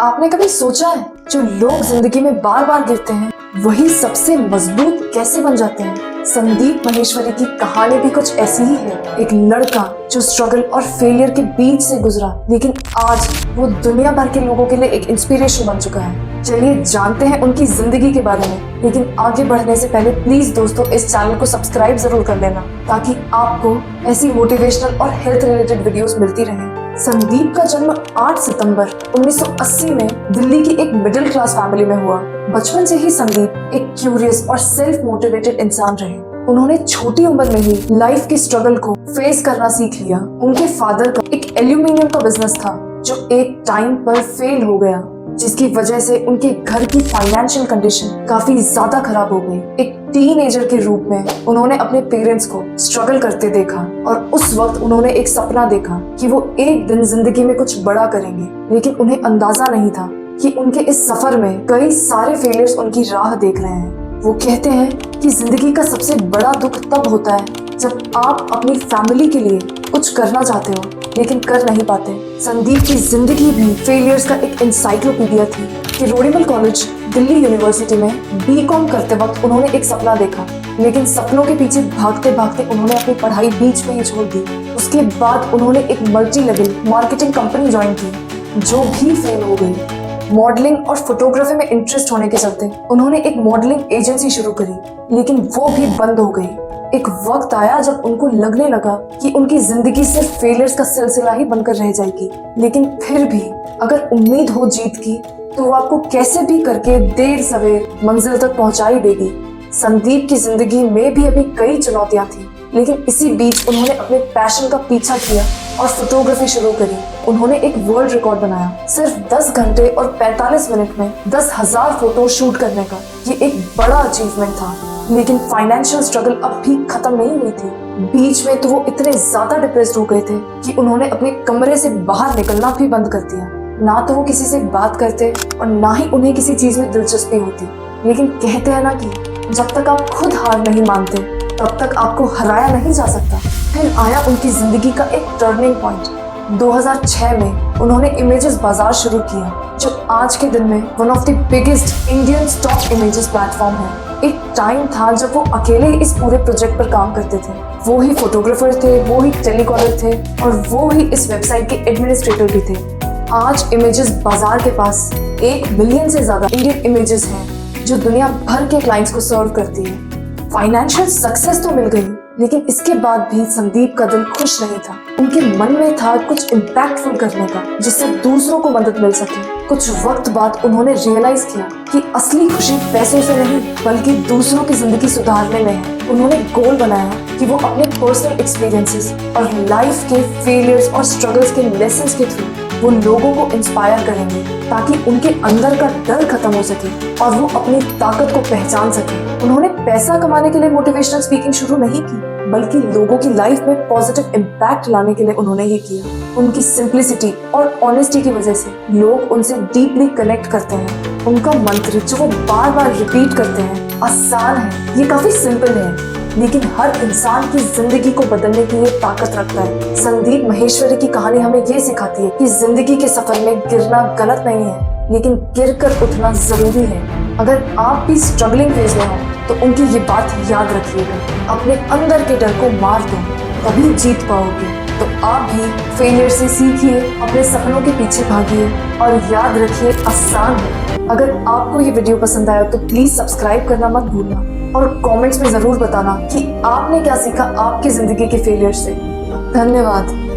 आपने कभी सोचा है जो लोग जिंदगी में बार बार गिरते हैं वही सबसे मजबूत कैसे बन जाते हैं। संदीप माहेश्वरी की कहानी भी कुछ ऐसी ही है। एक लड़का जो स्ट्रगल और फेलियर के बीच से गुजरा, लेकिन आज वो दुनिया भर के लोगों के लिए एक इंस्पिरेशन बन चुका है। चलिए जानते हैं उनकी जिंदगी के बारे में। लेकिन आगे बढ़ने से पहले प्लीज दोस्तों इस चैनल को सब्सक्राइब जरूर कर लेना, ताकि आपको ऐसी मोटिवेशनल और हेल्थ रिलेटेड वीडियोस मिलती रहें। संदीप का जन्म 8 सितंबर 1980 में दिल्ली की एक मिडिल क्लास फैमिली में हुआ। बचपन से ही संदीप एक क्यूरियस और सेल्फ मोटिवेटेड इंसान रहे। उन्होंने छोटी उम्र में ही लाइफ के स्ट्रगल को फेस करना सीख लिया। उनके फादर का एक एल्यूमिनियम का बिजनेस था जो एक टाइम पर फेल हो गया, जिसकी वजह से उनके घर की फाइनेंशियल कंडीशन काफी ज्यादा खराब हो गई। एक टीनेजर के रूप में उन्होंने अपने पेरेंट्स को स्ट्रगल करते देखा और उस वक्त उन्होंने एक सपना देखा कि वो एक दिन जिंदगी में कुछ बड़ा करेंगे। लेकिन उन्हें अंदाजा नहीं था कि उनके इस सफर में कई सारे फेलियर्स उनकी राह देख रहे हैं। वो कहते हैं कि जिंदगी का सबसे बड़ा दुख तब होता है जब आप अपनी फैमिली के लिए कुछ करना चाहते हो लेकिन कर नहीं पाते। संदीप की जिंदगी भी फेलियर्स का एक एनसाइक्लोपीडिया थी कि रोडिमल कॉलेज दिल्ली यूनिवर्सिटी में बीकॉम करते वक्त उन्होंने एक सपना देखा, लेकिन सपनों के पीछे भागते भागते उन्होंने अपनी पढ़ाई बीच में ही छोड़ दी। उसके बाद उन्होंने एक multi level marketing company join की जो भी फेल हो गई। मॉडलिंग और फोटोग्राफी में इंटरेस्ट होने के चलते उन्होंने एक मॉडलिंग एजेंसी शुरू करी, लेकिन वो भी बंद हो गई। एक वक्त आया जब उनको लगने लगा कि उनकी जिंदगी सिर्फ फेलियर्स का सिलसिला ही बनकर रह जाएगी। लेकिन फिर भी अगर उम्मीद हो जीत की तो वो आपको कैसे भी करके देर सवेर मंजिल तक पहुंचा ही देगी। संदीप की जिंदगी में भी अभी कई चुनौतियां थी, लेकिन इसी बीच उन्होंने अपने पैशन का पीछा किया और फोटोग्राफी शुरू करी। उन्होंने एक वर्ल्ड रिकॉर्ड बनाया। सिर्फ 10 घंटे और 45 मिनट में 10,000 फोटो शूट करने का ये एक बड़ा अचीवमेंट था। लेकिन फाइनेंशियल स्ट्रगल अब भी खत्म नहीं हुई थी। बीच में तो वो इतने ज्यादा डिप्रेस्ड हो गए थे कि उन्होंने अपने कमरे से बाहर निकलना भी बंद कर दिया। ना तो वो किसी से बात करते और ना ही उन्हें किसी चीज में दिलचस्पी होती। लेकिन कहते हैं ना कि जब तक आप खुद हार नहीं मानते तब तक आपको हराया नहीं जा सकता। फिर आया उनकी जिंदगी का एक टर्निंग पॉइंट। 2006 में उन्होंने इमेजेस बाजार शुरू किया, जो आज के दिन में one of the biggest Indian stock images platform है। एक टाइम था जब वो अकेले इस पूरे प्रोजेक्ट पर काम करते थे। वो ही फोटोग्राफर थे, वो ही टेलीकॉलर थे और वो ही इस वेबसाइट के एडमिनिस्ट्रेटर भी थे। आज इमेजेस बाजार के पास 1 मिलियन से ज्यादा इंडियन इमेजेस हैं जो दुनिया भर के क्लाइंट्स को सर्व करती है। फाइनेंशियल सक्सेस तो मिल गई, लेकिन इसके बाद भी संदीप का दिल खुश नहीं था। उनके मन में था कुछ इम्पैक्टफुल करने का, जिससे दूसरों को मदद मिल सके। कुछ वक्त बाद उन्होंने रियलाइज किया कि असली खुशी पैसों से नहीं बल्कि दूसरों की जिंदगी सुधारने में है। उन्होंने गोल बनाया कि वो अपने पर्सनल एक्सपीरियंसेस और लाइफ के फेलियर्स और स्ट्रगल्स के लेसन्स के थ्रू वो लोगों को इंस्पायर करेंगे, ताकि उनके अंदर का डर खत्म हो सके और वो अपनी ताकत को पहचान सके। उन्होंने पैसा कमाने के लिए मोटिवेशनल स्पीकिंग शुरू नहीं की, बल्कि लोगों की लाइफ में पॉजिटिव इम्पैक्ट लाने के लिए उन्होंने ये किया। उनकी सिंप्लिसिटी और ऑनेस्टी की वजह से लोग उनसे डीपली कनेक्ट करते हैं। उनका मंत्र जो वो बार बार रिपीट करते हैं आसान है, ये काफी सिंपल है, लेकिन हर इंसान की जिंदगी को बदलने की ये ताकत रखता है। संदीप माहेश्वरी की कहानी हमें ये सिखाती है कि जिंदगी के सफर में गिरना गलत नहीं है, लेकिन गिरकर उठना जरूरी है। अगर आप भी स्ट्रगलिंग फेज में हो तो उनकी ये बात याद रखिएगा। अपने अंदर के डर को मार दो, तभी जीत पाओगे। तो आप भी फेलियर से सीखिए, अपने सपनों के पीछे भागिए और याद रखिए आसान है। अगर आपको ये वीडियो पसंद आया तो प्लीज सब्सक्राइब करना मत भूलना और कमेंट्स में जरूर बताना कि आपने क्या सीखा आपकी जिंदगी के फेलियर से। धन्यवाद।